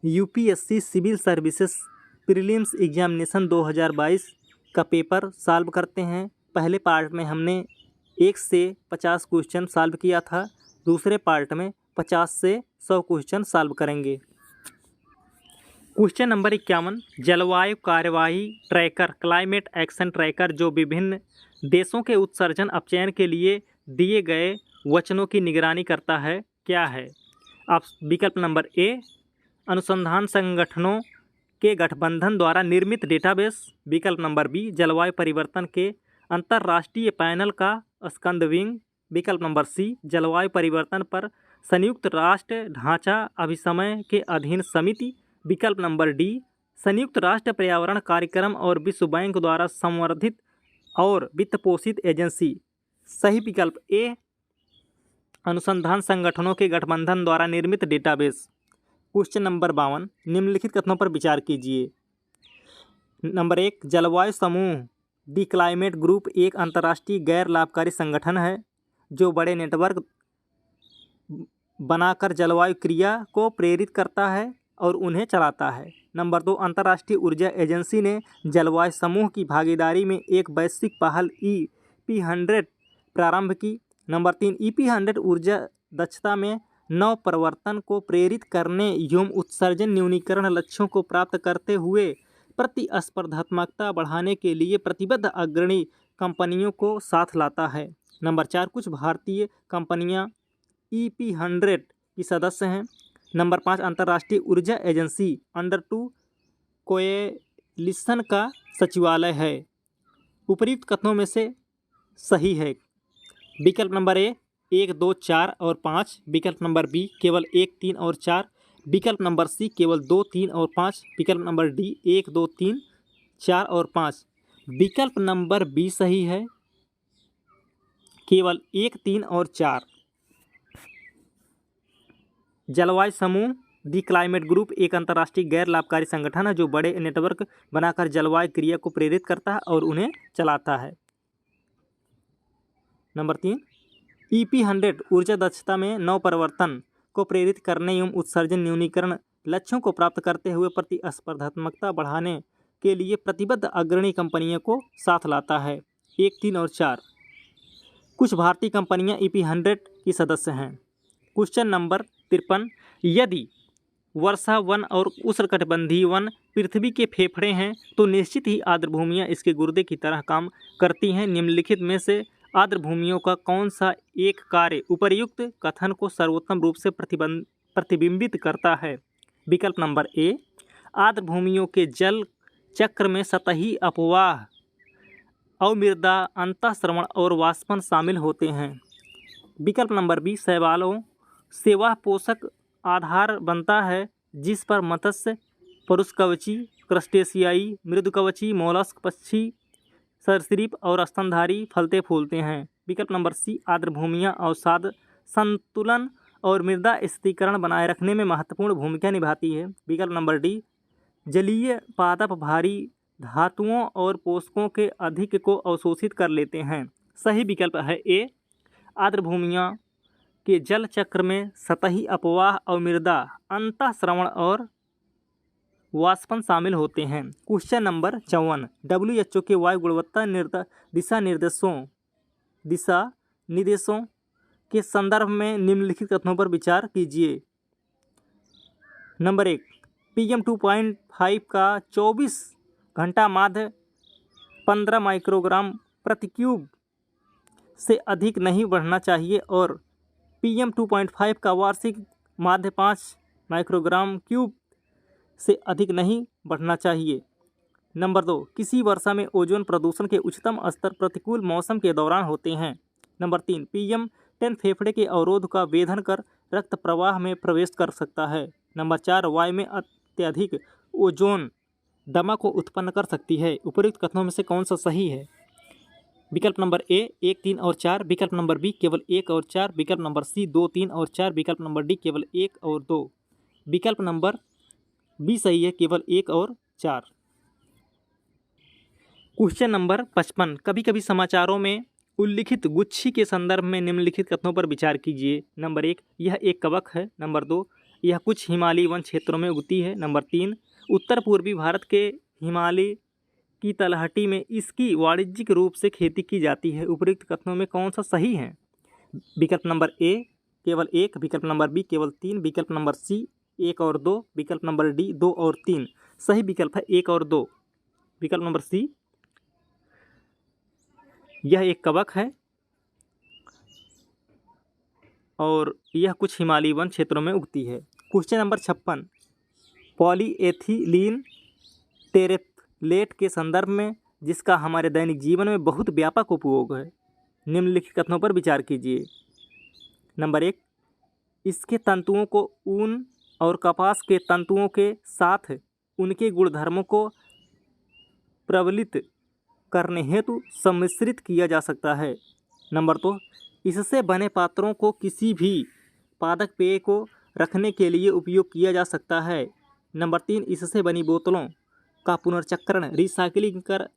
UPSC civil services prelims examination 2022 का paper solve करते हैं। पहले पार्ट में हमने 1 से 50 क्वेश्चन सॉल्व किया था, दूसरे पार्ट में 50 से 100 क्वेश्चन सॉल्व करेंगे। क्वेश्चन नंबर 51, जलवायु कार्यवाही ट्रैकर क्लाइमेट एक्शन ट्रैकर जो विभिन्न देशों के उत्सर्जन अपचयन के लिए दिए गए वचनों की निगरानी करता है, क्या है? आप विकल्प नंबर ए, अनुसंधान संगठनों के गठबंधन द्वारा निर्मित डेटाबेस। विकल्प नंबर बी, जलवायु परिवर्तन के अंतर्राष्ट्रीय पैनल का स्कंदविंग। विकल्प नंबर सी, जलवायु परिवर्तन पर संयुक्त राष्ट्र ढांचा अभिसमय के अधीन समिति। विकल्प नंबर डी, संयुक्त राष्ट्र पर्यावरण कार्यक्रम और विश्व बैंक द्वारा संवर्धित और वित्त पोषित एजेंसी। सही विकल्प ए, अनुसंधान संगठनों के गठबंधन द्वारा निर्मित डेटाबेस। क्वेश्चन नंबर 52, निम्नलिखित कथनों पर विचार कीजिए। नंबर 1, जलवायु समूह दी क्लाइमेट ग्रुप एक अंतर्राष्ट्रीय गैर लाभकारी संगठन है जो बड़े नेटवर्क बनाकर जलवायु क्रिया को प्रेरित करता है और उन्हें चलाता है। नंबर 2, अंतर्राष्ट्रीय ऊर्जा एजेंसी ने जलवायु समूह की भागीदारी में एक वैश्विक पहल EP100 प्रारंभ की। नंबर 3, EP100 ऊर्जा दक्षता में नव परिवर्तन को प्रेरित करने एवं उत्सर्जन न्यूनीकरण लक्ष्यों को प्राप्त करते हुए प्रतिस्पर्धात्मकता बढ़ाने के लिए प्रतिबद्ध अग्रणी कंपनियों को साथ लाता है। नंबर 4, कुछ भारतीय कंपनियां EP100 की सदस्य हैं। नंबर 5, अंतर्राष्ट्रीय ऊर्जा एजेंसी अंडर 2 कोएलिशन का सचिवालय है। उपयुक्त कथनों में से सही है। विकल्प नंबर ए 1, 2, 4 और 5। विकल्प नंबर बी केवल 1, 3 और 4। विकल्प नंबर सी केवल 2, 3 और 5। विकल्प नंबर डी 1, 2, 3, 4 और 5। विकल्प नंबर बी सही है, केवल 1, 3 और 4। जलवायु समूह दी क्लाइमेट ग्रुप एक अंतर्राष्ट्रीय गैर लाभकारी संगठन है जो बड़े नेटवर्क बनाकर जलवायु क्रिया को प्रेरित करता है और उन्हें चलाता है। नंबर 3, EP100 ऊर्जा दक्षता में नव परिवर्तन को प्रेरित करने एवं उत्सर्जन न्यूनीकरण लक्ष्यों को प्राप्त करते हुए प्रतिस्पर्धात्मकता बढ़ाने के लिए प्रतिबद्ध अग्रणी कंपनियों को साथ लाता है। 1, 3 और 4। कुछ भारतीय कंपनियां EP100 की सदस्य हैं। क्वेश्चन नंबर 53, यदि वर्षा वन और उष्णकटिबंधीय वन पृथ्वी के फेफड़े हैं तो निश्चित ही आर्द्रभूमियां इसके गुर्दे की तरह काम करती हैं। निम्नलिखित में से आर्द्रभूमियों का कौन सा एक कार्य उपर्युक्त कथन को सर्वोत्तम रूप से प्रतिबिंबित करता है? विकल्प नंबर ए, आर्द्रभूमियों के जल चक्र में सतही अपवाह अवमृदा अंतःस्रवण और वाष्पन शामिल होते हैं। विकल्प नंबर बी, शैवालों सेवा पोषक आधार बनता है जिस पर मत्स्य, पुरुषकवची, क्रस्टेशियाई, मृदुकवची, मोलस्क, पक्षी, सरीसृप और स्तनधारी फलते फूलते हैं। विकल्प नंबर सी, आर्द्रभूमियां अवसाद संतुलन और मृदा स्थिरीकरण बनाए रखने में महत्वपूर्ण भूमिका निभाती है। विकल्प नंबर डी, जलीय पादप भारी धातुओं और पोषकों के अधिक को अवशोषित कर लेते हैं। सही विकल्प है ए, आर्द्रभूमियां के जल चक्र में सतही अपवाह और मृदा अंतःस्रवण और वाष्पन शामिल होते हैं। क्वेश्चन नंबर 54, WHO के वायु गुणवत्ता दिशा निर्देशों के संदर्भ में निम्नलिखित कथनों पर विचार कीजिए। नंबर 1, PM 2.5 का 24 घंटा माध्य 15 माइक्रोग्राम प्रति क्यूब से अधिक नहीं बढ़ना चाहिए और PM 2.5 का वार्षिक माध्य 5 माइक्रोग्राम क्यूब से अधिक नहीं बढ़ना चाहिए। नंबर 2, किसी वर्षा में ओजोन प्रदूषण के उच्चतम स्तर प्रतिकूल मौसम के दौरान होते हैं। नंबर 3, PM 10 फेफड़े के अवरोध का वेधन कर रक्त प्रवाह में प्रवेश कर सकता है। नंबर 4, वायु में अत्यधिक ओजोन दमा को उत्पन्न कर सकती है। उपयुक्त कथनों में से कौन सा सही है? विकल्प नंबर ए 1, 3 और 4। विकल्प नंबर बी केवल 1 और 4। विकल्प नंबर सी 2, 3 और 4। विकल्प नंबर डी केवल 1 और 2। विकल्प नंबर बी सही है, केवल 1 और 4। क्वेश्चन नंबर 55, कभी कभी समाचारों में उल्लिखित गुच्छी के संदर्भ में निम्नलिखित कथनों पर विचार कीजिए। नंबर 1, यह एक कवक है। नंबर 2, यह कुछ हिमालयी वन क्षेत्रों में उगती है। नंबर 3, उत्तर पूर्वी भारत के हिमालय की तलहटी में इसकी वाणिज्यिक रूप से खेती की जाती है। उपयुक्त कथनों में कौन सा सही है? विकल्प नंबर ए केवल 1, विकल्प नंबर बी केवल 3, विकल्प नंबर सी 1 और 2, विकल्प नंबर डी 2 और 3। सही विकल्प है 1 और 2। विकल्प नंबर सी, यह एक कवक है और यह कुछ हिमालयी वन क्षेत्रों में उगती है। क्वेश्चन नंबर 56, पॉलीएथिलीन टेरेफ्लेट के संदर्भ में जिसका हमारे दैनिक जीवन में बहुत व्यापक उपयोग है, निम्नलिखित कथनों पर विचार कीजिए। नंबर 1, इसके तंतुओं को ऊन और कपास के तंतुओं के साथ उनके गुणधर्मों को प्रबलित करने हेतु सम्मिश्रित किया जा सकता है। नंबर 2, इससे बने पात्रों को किसी भी पादप पेय को रखने के लिए उपयोग किया जा सकता है। नंबर 3, इससे बनी बोतलों का पुनर्चक्रण रिसाइकलिंग कर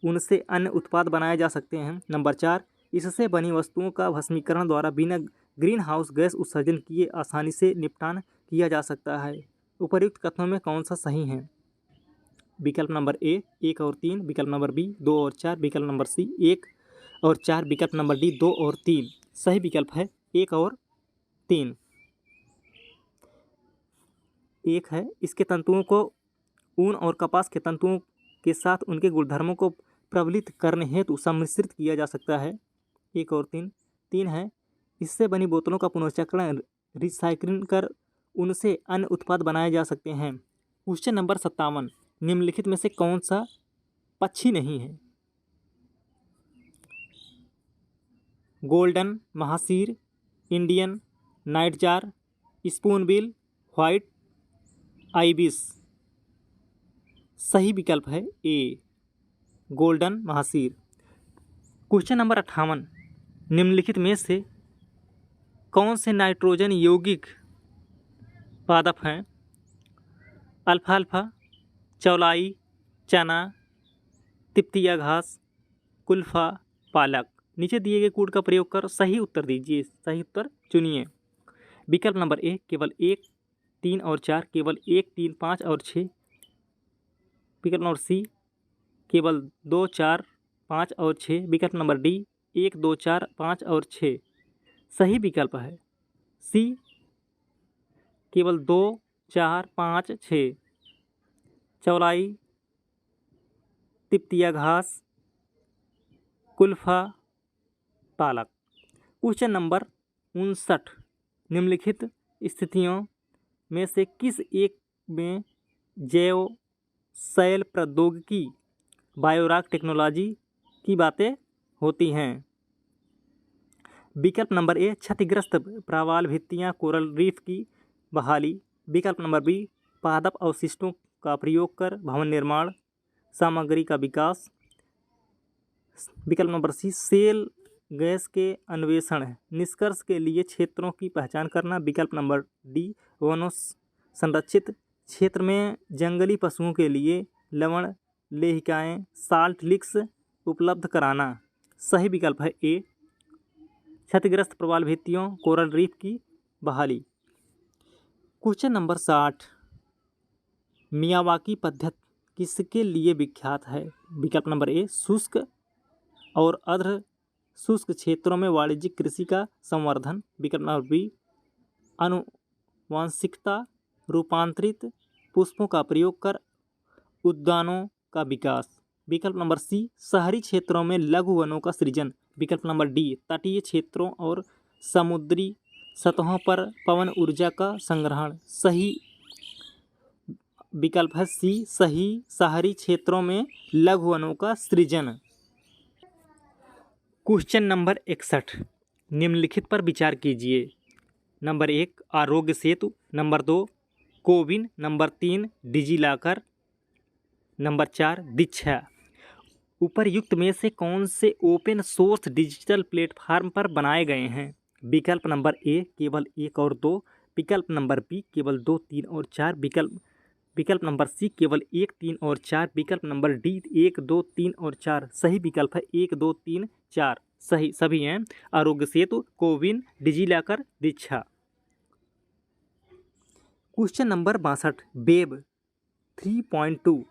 उनसे अन्य उत्पाद बनाए जा सकते हैं। नंबर 4, इससे बनी वस्तुओं का भस्मीकरण द्वारा बिना ग्रीन हाउस गैस उत्सर्जन किए आसानी से निपटान किया जा सकता है। उपर्युक्त कथनों में कौन सा सही है? विकल्प नंबर ए 1 और 3, विकल्प नंबर बी 2 और 4, विकल्प नंबर सी 1 और 4, विकल्प नंबर डी 2 और 3। सही विकल्प है 1 और 3। 1 है, इसके तंतुओं को ऊन और कपास के तंतुओं के साथ उनके गुणधर्मों को प्रबलित करने हेतु सम्मिश्रित किया जा सकता है। 1 और 3। 3 है, इससे बनी बोतलों का पुनर्चक्रण रिसाइक्लिंग कर उनसे अन्य उत्पाद बनाए जा सकते हैं। क्वेश्चन नंबर 57, निम्नलिखित में से कौन सा पक्षी नहीं है? Golden mahseer, Indian nightjar, spoonbill, white ibis. सही विकल्प है A, golden mahseer. Question number 58, निम्नलिखित में से कौन से नाइट्रोजन यौगिक पादप हैं? अल्फाल्फा, चौलाई, चना, तिप्तिया घास, कुल्फा, पालक। नीचे दिए गए कोड का प्रयोग कर सही उत्तर दीजिए। सही उत्तर चुनिए। विकल्प नंबर ए केवल 1, 3 और 4, केवल 1, 3, 5 और 6, विकल्प नंबर सी केवल 2, 4, 5 और 6, विकल्प नंबर डी 1, 2, 4, 5 और 6। सही विकल्प है सी केवल 2, 4, 5, 6। चौलाई, तिप्तिया घास, कुल्फा, पालक। क्वेश्चन नंबर 59, निम्नलिखित स्थितियों में से किस एक में जैव शैल प्रौद्योगिकी बायोरॉक टेक्नोलॉजी की बातें होती हैं? विकल्प नंबर ए क्षतिग्रस्त प्रवाल भित्तियाँ कोरल रीफ की बहाली, विकल्प नंबर बी पादप अवशिष्टों का प्रयोग कर भवन निर्माण सामग्री का विकास, विकल्प नंबर सी सेल गैस के अन्वेषण निष्कर्ष के लिए क्षेत्रों की पहचान करना, विकल्प नंबर डी वनों संरक्षित क्षेत्र में जंगली पशुओं के लिए लवण लेहिकाएँ साल्ट लिक्स उपलब्ध कराना। सही विकल्प है ए, क्षतिग्रस्त प्रवाल भित्तियों कोरल रीफ की बहाली। क्वेश्चन नंबर 60, मियावाकी पद्धति किसके लिए विख्यात है? विकल्प नंबर ए शुष्क और अर्ध शुष्क क्षेत्रों में वाणिज्यिक कृषि का संवर्धन, विकल्प नंबर बी आनुवांशिकता रूपांतरित पुष्पों का प्रयोग कर उद्यानों का विकास, विकल्प नंबर सी शहरी क्षेत्रों में लघु वनों का सृजन, विकल्प नंबर डी तटीय क्षेत्रों और समुद्री सतहों पर पवन ऊर्जा का संग्रहण। सही विकल्प है सी सही शहरी क्षेत्रों में लघु वनों का सृजन। क्वेश्चन नंबर 61, निम्नलिखित पर विचार कीजिए। Number 1 Aarogya Setu, number 2 CoWIN, number 3 DigiLocker, number 4 Diksha. उपर्युक्त में से कौन से ओपन सोर्स डिजिटल प्लेटफार्म पर बनाए गए हैं? विकल्प नंबर ए केवल 1 और 2, विकल्प नंबर बी केवल 2, 3 और 4, विकल्प नंबर सी केवल 1, 3 और 4, विकल्प नंबर डी 1, 2, 3 और 4। सही विकल्प है 1, 2, 3, 4। सही सभी हैं आरोग्य सेतु, कोविन, डिजिलॉकर, दीक्षा। क्वेश्चन नंबर 62 वेब 3.2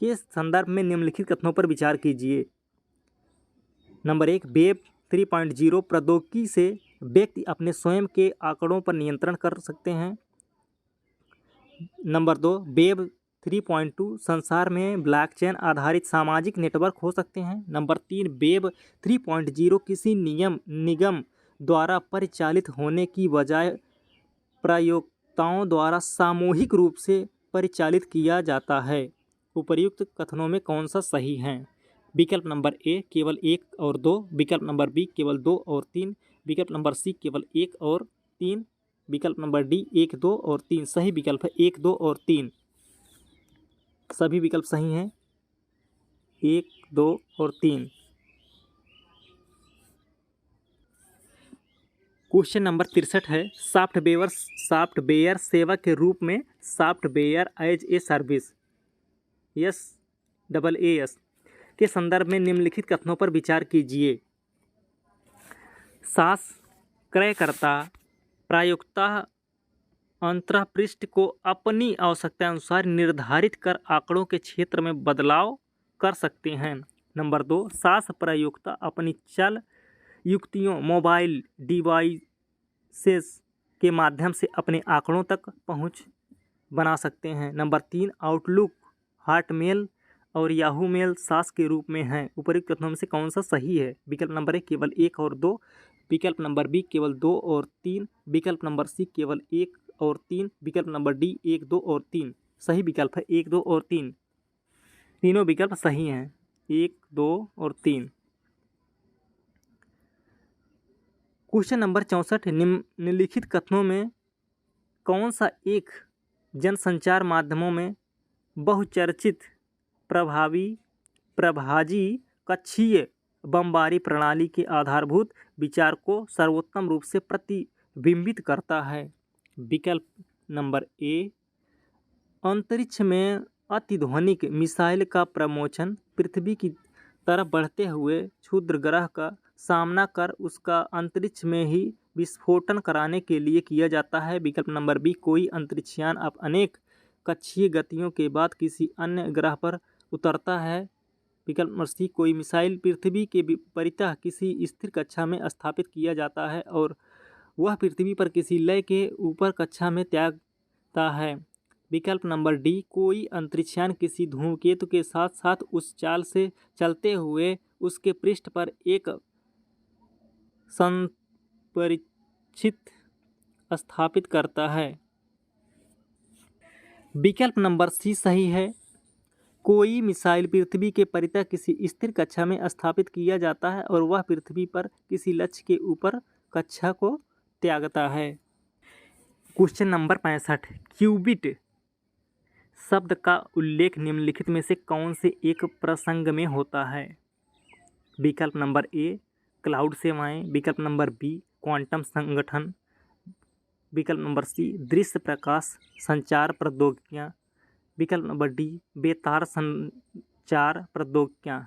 के संदर्भ में निम्नलिखित कथनों पर विचार कीजिए। नंबर 1, वेब 3.0 प्रौद्योगिकी से व्यक्ति अपने स्वयं के आंकड़ों पर नियंत्रण कर सकते हैं। नंबर 2, वेब 3.2 संसार में ब्लॉकचेन आधारित सामाजिक नेटवर्क हो सकते हैं। नंबर 3, वेब 3.0 किसी निगम द्वारा परिचालित होने की बजाय प्रयोक्ताओं द्वारा सामूहिक रूप से परिचालित किया जाता है। उपर्युक्त कथनों में कौन सा सही है? विकल्प नंबर ए केवल 1 और 2, विकल्प नंबर बी केवल 2 और 3, विकल्प नंबर सी केवल 1 और 3, विकल्प नंबर डी 1, 2 और 3। सही विकल्प है 1, 2 और 3। सभी विकल्प सही हैं 1, 2 और 3। क्वेश्चन नंबर 63 है सॉफ्टवेयर सेवा के रूप में software as a service SaaS के संदर्भ में निम्नलिखित कथनों पर विचार कीजिए। SaaS क्रयकर्ता प्रयोक्ता अंतःपृष्ठ को अपनी आवश्यकता अनुसार निर्धारित कर आंकड़ों के क्षेत्र में बदलाव कर सकते हैं। नंबर 2, SaaS प्रयोक्ता अपनी चल युक्तियों मोबाइल डिवाइसेस के माध्यम से अपने आंकड़ों तक पहुंच बना सकते हैं। नंबर 3, आउटलुक, हॉटमेल और याहू मेल SaaS के रूप में हैं। उपरोक्त कथनों में से कौन सा सही है? विकल्प नंबर ए केवल 1 और 2, विकल्प नंबर बी केवल 2 और 3, विकल्प नंबर सी केवल 1 और 3, विकल्प नंबर डी 1, 2 और 3। सही विकल्प है 1, 2 और 3। तीनों विकल्प सही हैं 1, 2 और 3। क्वेश्चन नंबर 64 निम्नलिखित कथनों में कौन सा एक जनसंचार माध्यमों में बहुचर्चित प्रभाजी कक्षीय बमबारी प्रणाली के आधारभूत विचार को सर्वोत्तम रूप से प्रतिबिंबित करता है? विकल्प नंबर ए, अंतरिक्ष में अतिध्वनिक मिसाइल का प्रमोशन पृथ्वी की तरफ बढ़ते हुए क्षुद्र ग्रह का सामना कर उसका अंतरिक्ष में ही विस्फोटन कराने के लिए किया जाता है। विकल्प नंबर बी, कोई अंतरिक्षयान अब अनेक कक्षीय गतियों के बाद किसी अन्य ग्रह पर उतरता है। विकल्प नंबर सी, कोई मिसाइल पृथ्वी के परितः किसी स्थिर कक्षा में स्थापित किया जाता है और वह पृथ्वी पर किसी लय के ऊपर कक्षा में त्यागता है। विकल्प नंबर डी, कोई अंतरिक्षयान किसी धूमकेतु के साथ साथ उस चाल से चलते हुए उसके पृष्ठ पर एक संपरीक्षित स्थापित करता है। विकल्प नंबर सी सही है, कोई मिसाइल पृथ्वी के परितः किसी स्थिर कक्षा में स्थापित किया जाता है और वह पृथ्वी पर किसी लक्ष्य के ऊपर कक्षा को त्यागता है। क्वेश्चन नंबर 65 क्यूबिट शब्द का उल्लेख निम्नलिखित में से कौन से एक प्रसंग में होता है? विकल्प नंबर ए, क्लाउड सेवाएं, विकल्प नंबर बी, क्वांटम संगठन, विकल्प नंबर सी, दृश्य प्रकाश संचार प्रौद्योगिकियां, विकल्प नंबर डी, बेतार संचार प्रौद्योगिकियां।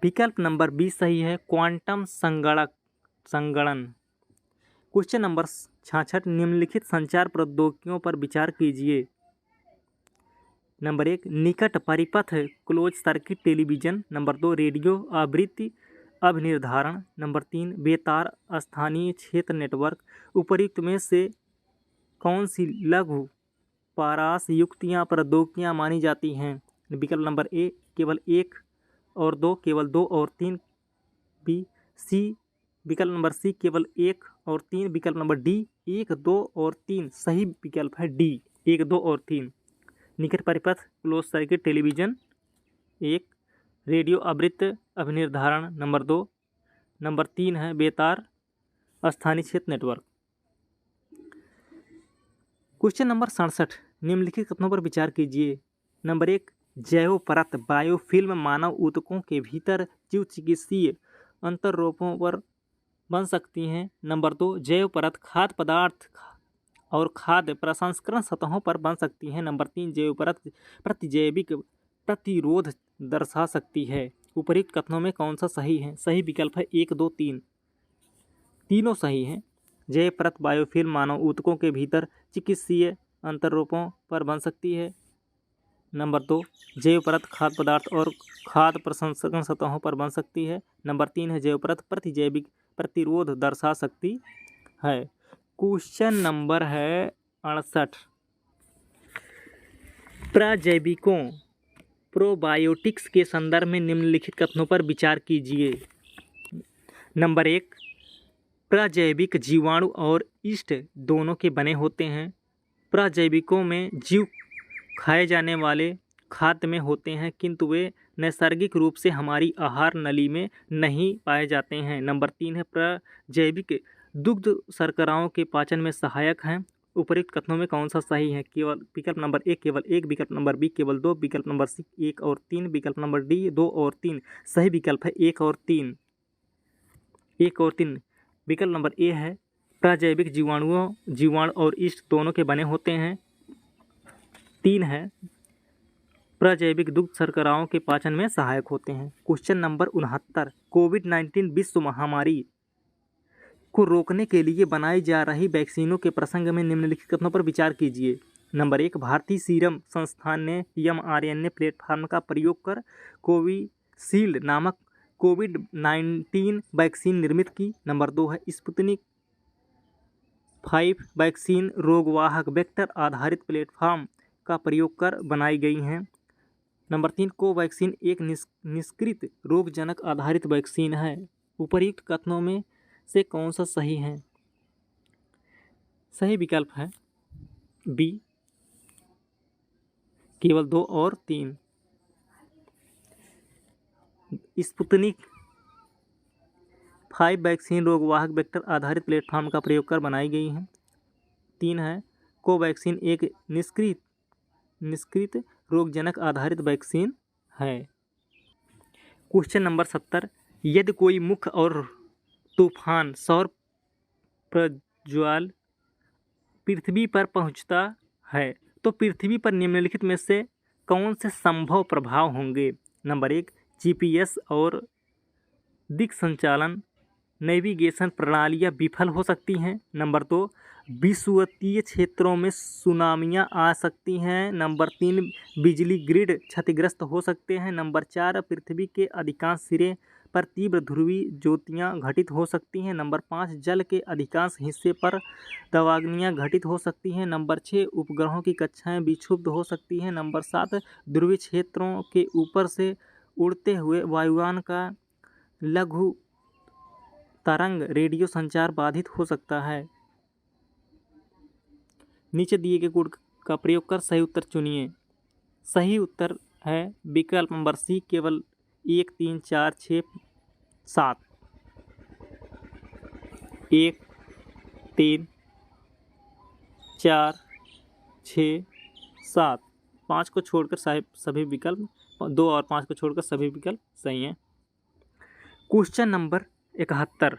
विकल्प नंबर बी सही है, क्वांटम संगणन। क्वेश्चन नंबर 66 निम्नलिखित संचार प्रौद्योगिकियों पर विचार कीजिए। नंबर 1, निकट परिपथ close circuit television. Number 2, radio आवृत्ति अभिनिर्धारण। नंबर 3, बेतार स्थानीय क्षेत्र नेटवर्क। उपर्युक्त में से कौन सी लघु पारास युक्तियाँ प्रौद्योगिकियाँ मानी जाती हैं? विकल्प नंबर ए केवल 1 और 2, केवल 2 और 3, बी सी विकल्प नंबर सी केवल 1 और 3, विकल्प नंबर डी 1, 2 और 3। सही विकल्प है डी 1, 2 और 3। निकट परिपथ क्लोज सर्किट टेलीविजन 1, रेडियो आवृत्ति अभिनिर्धारण नंबर 2, नंबर 3 है बेतार स्थानीय क्षेत्र नेटवर्क। क्वेश्चन नंबर 67 निम्नलिखित कथनों पर विचार कीजिए। नंबर 1, जैव परत बायोफिल्म मानव ऊतकों के भीतर जीव चिकित्सीय अंतर्रोपों पर बन सकती हैं। नंबर 2, जैव परत खाद्य पदार्थ और खाद्य प्रसंस्करण सतहों पर बन सकती हैं। नंबर 3, जैव परत प्रतिजैविक प्रतिरोध दर्शा सकती है। उपर्युक्त कथनों में कौन सा सही है? सही विकल्प है 1, 2, 3। तीनों सही हैं जैव परत बायोफिल्म मानव ऊतकों के भीतर चिकित्सीय अंतरोपों पर बन सकती है। नंबर 2, जैव परत खाद्य पदार्थ और खाद्य प्रसंस्करण सतहों पर बन सकती है। नंबर 3 है जैव परत प्रतिजैविक प्रतिरोध दर्शा सकती है। क्वेश्चन नंबर है 68, प्रजैविकों प्रोबायोटिक्स के संदर्भ में निम्नलिखित कथनों पर विचार कीजिए। नंबर 1, प्रजैविक जीवाणु और यीस्ट दोनों के बने होते हैं। प्रजैविकों में जीव खाए जाने वाले खाद्य में होते हैं, किंतु वे नैसर्गिक रूप से हमारी आहार नली में नहीं पाए जाते हैं। नंबर 3 है प्रजैविक दुग्ध शर्कराओं के पाचन में सहायक हैं। उपरोक्त कथनों में कौन सा सही है? केवल विकल्प नंबर 1 केवल 1, विकल्प नंबर बी केवल 2, विकल्प नंबर सी 1 और 3, विकल्प नंबर डी 2 और 3। सही विकल्प है 1 और 3। 1 और 3। विकल्प नंबर ए है प्रजैविक जीवाणु और यीस्ट दोनों के बने होते हैं। 3 है प्रजैविक दुग्ध शर्कराओं के पाचन में सहायक होते हैं। क्वेश्चन नंबर 69, कोविड-19 विश्व महामारी को रोकने के लिए बनाई जा रही वैक्सीनों के प्रसंग में निम्नलिखित कथनों पर विचार कीजिए। नंबर 1, भारतीय सीरम संस्थान ने mRNA प्लेटफॉर्म का प्रयोग कर कोविशील्ड नामक कोविड-19 वैक्सीन निर्मित की। नंबर 2 है स्पुतनिक 5 वैक्सीन रोगवाहक वेक्टर आधारित प्लेटफॉर्म का प्रयोग कर बनाई गई हैं। नंबर 3, कोवैक्सीन एक निष्क्रिय रोगजनक आधारित वैक्सीन है। उपर्युक्त कथनों में से कौन सा सही है? सही विकल्प है बी केवल 2 और 3। स्पुतनिक 5 वैक्सीन रोगवाहक वेक्टर आधारित प्लेटफॉर्म का प्रयोग कर बनाई गई हैं। 3 है कोवैक्सीन एक निष्क्रिय रोगजनक आधारित वैक्सीन है। क्वेश्चन नंबर 70, यदि कोई मुख्य और तूफान सौर प्रज्वाल पृथ्वी पर पहुंचता है तो पृथ्वी पर निम्नलिखित में से कौन से संभव प्रभाव होंगे? नंबर 1, जीपीएस और दिक् संचालन नेविगेशन प्रणालियां विफल हो सकती हैं। नंबर 2, विषुवतीय क्षेत्रों में सुनामियां आ सकती हैं। नंबर 3, बिजली ग्रिड क्षतिग्रस्त हो सकते हैं। नंबर 4, पृथ्वी के अधिकांश सिरे पर तीव्र ध्रुवीय ज्योतियां घटित हो सकती हैं। नंबर 5, जल के अधिकांश हिस्से पर दावाग्नियां घटित हो सकती हैं। नंबर 6, उपग्रहों की कक्षाएं विक्षुब्ध हो सकती हैं। नंबर 7, ध्रुवीय क्षेत्रों के ऊपर से उड़ते हुए वायुयान का लघु तरंग रेडियो संचार बाधित हो सकता है। नीचे दिए गए कोड का प्रयोग कर सही उत्तर चुनिए। सही उत्तर है विकल्प नंबर सी केवल 1, 3, 4, 6, 7। 1, 3, 4, 6, 7। 5 को छोड़कर सभी विकल्प 2 और 5 को छोड़कर सभी विकल्प सही हैं। क्वेश्चन नंबर 71,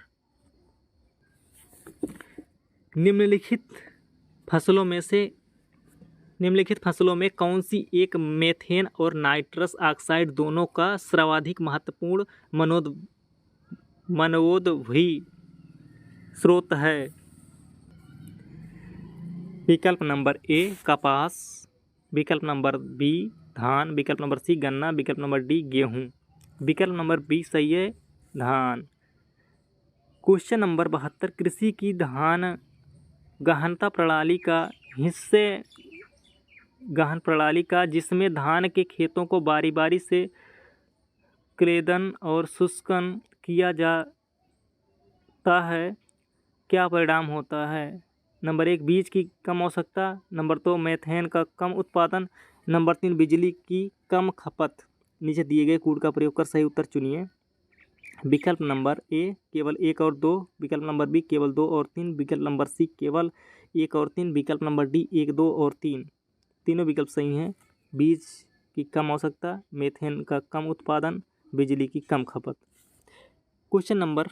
निम्नलिखित फसलों में कौन सी एक मेथेन और नाइट्रस ऑक्साइड दोनों का सर्वाधिक महत्वपूर्ण मनोदभवी स्रोत है? विकल्प नंबर ए कपास, विकल्प नंबर बी धान, विकल्प नंबर सी गन्ना, विकल्प नंबर डी गेहूँ। विकल्प नंबर बी सही है धान। क्वेश्चन नंबर 72, कृषि की गहनता प्रणाली का जिसमें धान के खेतों को बारी बारी से क्लेदन और शुष्कन किया जाता है, क्या परिणाम होता है? नंबर 1, बीज की कम आवश्यकता। नंबर 2, मेथेन का कम उत्पादन। नंबर 3, बिजली की कम खपत। नीचे दिए गए कोड का प्रयोग कर सही उत्तर चुनिए। विकल्प नंबर ए केवल 1 और 2, विकल्प नंबर बी केवल 2 और 3, विकल्प नंबर सी केवल 1 और 3, विकल्प नंबर डी 1, 2 और 3। तीनों विकल्प सही हैं। बीज की कम आवश्यकता, मेथेन का कम उत्पादन, बिजली की कम खपत। क्वेश्चन नंबर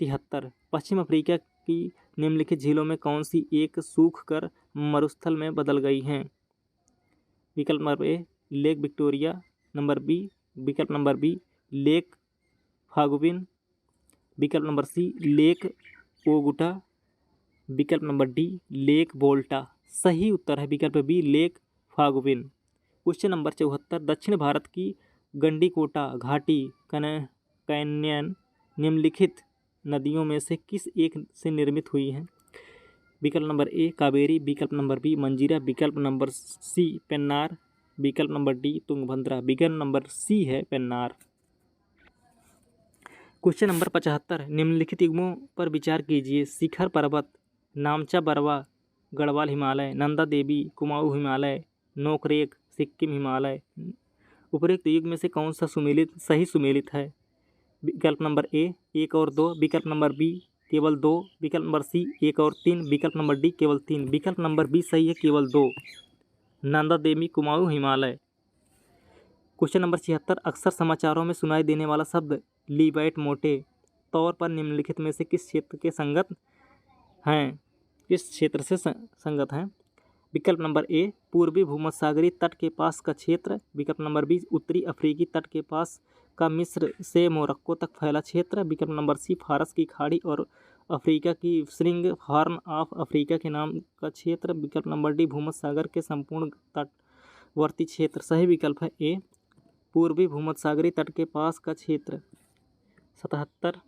73, पश्चिम अफ्रीका की निम्नलिखित झीलों में कौन सी एक सूख कर मरुस्थल में बदल गई हैं? विकल्प नंबर ए लेक विक्टोरिया, विकल्प नंबर बी लेक फागुबिन, विकल्प नंबर सी लेक ओगुटा, विकल्प नंबर डी लेक वोल्टा। सही उत्तर है विकल्प बी लेक फागुविन। क्वेश्चन नंबर 74, दक्षिण भारत की गंडीकोटा घाटी कैन्यन निम्नलिखित नदियों में से किस एक से निर्मित हुई है? विकल्प नंबर ए कावेरी, विकल्प नंबर बी मंजीरा, विकल्प नंबर सी पेन्नार, विकल्प नंबर डी तुंगभद्रा। विकल्प नंबर सी है पेन्नार। क्वेश्चन नंबर 75, निम्नलिखित युग्मों पर विचार कीजिए। शिखर पर्वत, नामचा बरवा गढ़वाल हिमालय, नंदा देवी कुमाऊं हिमालय, नोकरेक सिक्किम हिमालय। उपरोक्त युग में से कौन सा सही सुमेलित है? विकल्प नंबर ए 1 और 2, विकल्प नंबर बी केवल 2, विकल्प नंबर सी 1 और 3, विकल्प नंबर डी केवल 3। विकल्प नंबर बी सही है केवल 2, नंदा देवी कुमाऊं हिमालय। क्वेश्चन नंबर 76, अक्सर समाचारों में सुनाई देने वाला शब्द लीबैट मोटे तौर पर निम्नलिखित में से किस क्षेत्र के संगत हैं? किस क्षेत्र से संगत हैं? विकल्प नंबर ए पूर्वी भूमध्यसागरीय तट के पास का क्षेत्र, विकल्प नंबर बी उत्तरी अफ्रीकी तट के पास का मिस्र से मोरक्को तक फैला क्षेत्र, विकल्प नंबर सी फारस की खाड़ी और अफ्रीका की श्रृंग हॉर्न ऑफ अफ्रीका के नाम का क्षेत्र, विकल्प नंबर डी भूमध्य सागर के संपूर्ण तटवर्ती क्षेत्र। सही विकल्प है ए पूर्वी भूमध्यसागरीय तट के पास का क्षेत्र। 77,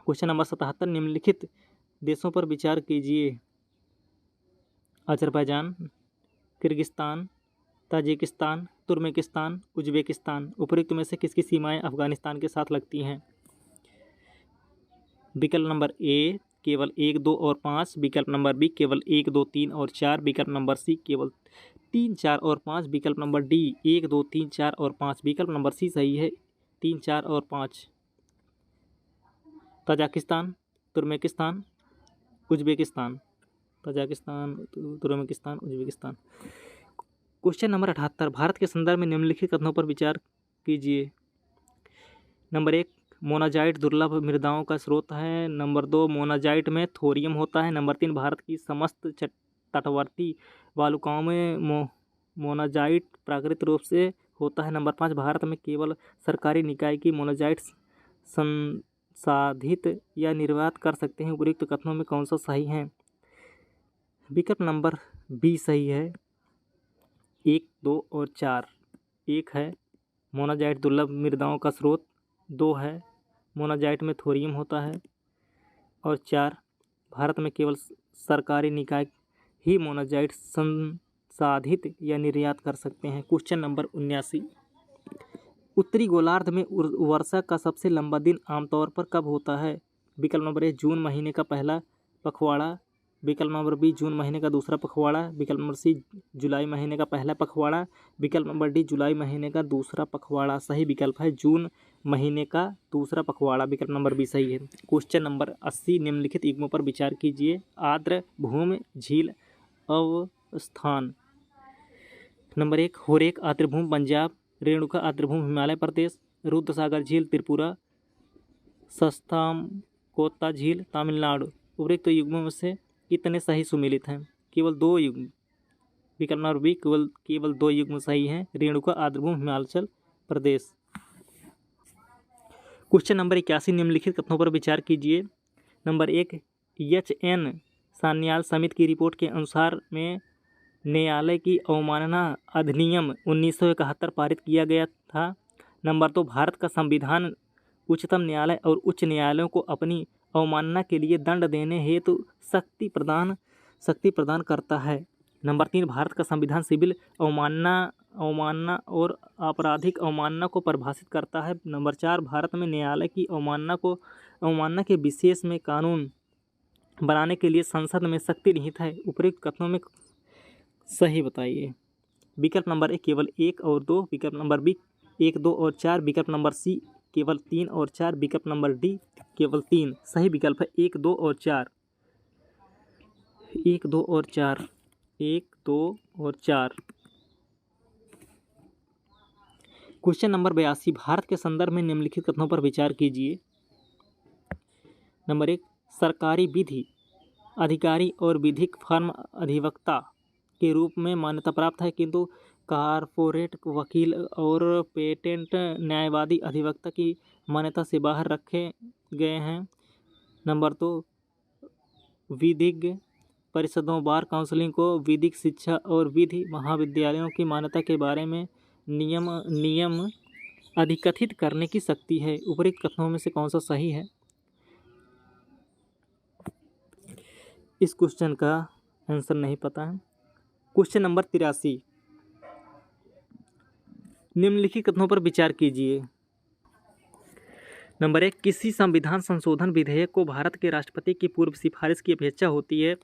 क्वेश्चन नंबर 77, निम्नलिखित देशों पर विचार कीजिए। Azerbaijan, Kyrgyzstan, Tajikistan, Turkmenistan, Uzbekistan. उपरोक्त में से किसकी सीमाएं अफगानिस्तान के साथ लगती हैं? विकल्प नंबर ए केवल 1, 2 और 5, विकल्प नंबर बी केवल 1, 2, 3 और 4, विकल्प नंबर सी केवल 3, 4 और 5, विकल्प नंबर डी 1, 2, 3, 4 और 5। विकल्प नंबर सी सही है 3, 4 और 5। Tajikistan, Turkmenistan, Uzbekistan. Tajikistan, Turkmenistan, Uzbekistan. Question number 78, Bharat के संदर्भ में निम्नलिखित कथनों पर विचार कीजिए। नंबर 1 मोनाजाइट दुर्लभ मृदाओं का स्रोत है। नंबर 2 मोनाजाइट में थोरियम होता है। नंबर 3 भारत की समस्त तटवर्ती वालुकाओं में मोनाजाइट प्राकृतिक रूप से होता है। नंबर 5 भारत में केवल सरकारी निकाय की मोनाजाइट संसाधित या निर्यात कर सकते हैं। उपयुक्त कथनों में कौन सा सही है? विकल्प नंबर बी सही है 1, 2 और 4। 1 है मोनाजाइट दुर्लभ मृदाओं का स्रोत, 2 है मोनाजाइट में थोरियम होता है और 4 भारत में केवल सरकारी निकाय ही मोनाजाइट संसाधित या निर्यात कर सकते हैं। क्वेश्चन नंबर 79, उत्तरी गोलार्ध में वर्षा का सबसे लंबा दिन आमतौर पर कब होता है? विकल्प नंबर ए जून महीने का पहला पखवाड़ा, विकल्प नंबर बी जून महीने का दूसरा पखवाड़ा, विकल्प नंबर सी जुलाई महीने का पहला पखवाड़ा, विकल्प नंबर डी जुलाई महीने का दूसरा पखवाड़ा। सही विकल्प है जून महीने का दूसरा पखवाड़ा, विकल्प नंबर बी सही है। क्वेश्चन नंबर 80, निम्नलिखित युग्मों पर विचार कीजिए। आर्द्र भूमि झील अवस्थान। नंबर 1 होरेक आर्द्रभूमि पंजाब, रेणुका आर्द्रभूमि हिमाचल प्रदेश, रुद्रसागर झील त्रिपुरा, सस्तामकोता झील तमिलनाडु। उपरोक्त युग्मों में से कितने सही सुमेलित हैं? केवल 2 युग्म। विकल्प नंबर बी केवल 2 युग्म सही हैं, रेणुका आर्द्रभूमि हिमाचल प्रदेश। क्वेश्चन नंबर 81, निम्नलिखित कथनों पर विचार कीजिए। नंबर 1 HN सान्याल समिति की रिपोर्ट के अनुसार में न्यायालय की अवमानना अधिनियम 1971 पारित किया गया था। नंबर 2 भारत का संविधान उच्चतम न्यायालय और उच्च न्यायालयों को अपनी अवमानना के लिए दंड देने हेतु शक्ति प्रदान करता है। नंबर 3 भारत का संविधान सिविल अवमानना और आपराधिक अवमानना को परिभाषित करता है। नंबर 4 भारत में न्यायालय की अवमानना के विशेष में कानून बनाने के लिए संसद में शक्ति निहित है। उपरोक्त कथनों में सही बताइए। विकल्प नंबर ए केवल 1 और 2, विकल्प नंबर बी 1, 2 और 4, विकल्प नंबर सी केवल 3 और 4, विकल्प नंबर डी केवल 3। सही विकल्प है 1, 2 और 4। 1, 2 और 4। 1, 2 और 4। क्वेश्चन नंबर 82, भारत के संदर्भ में निम्नलिखित कथनों पर विचार कीजिए। नंबर 1 सरकारी विधि अधिकारी और विधिक फर्म अधिवक्ता के रूप में मान्यता प्राप्त है, किंतु कॉर्पोरेट वकील और पेटेंट न्यायवादी अधिवक्ता की मान्यता से बाहर रखे गए हैं। नंबर 2 विधिज्ञ परिषदों बार काउंसिल को विधिक शिक्षा और विधि महाविद्यालयों की मान्यता के बारे में नियम अधिकथित करने की शक्ति है। उपरोक्त कथनों में से कौन सा सही है? इस क्वेश्चन का आंसर नहीं पता है। क्वेश्चन नंबर 83, निम्नलिखित कथनों पर विचार कीजिए। नंबर 1, किसी संविधान संशोधन विधेयक को भारत के राष्ट्रपति की पूर्व सिफारिश की अपेक्षा होती है।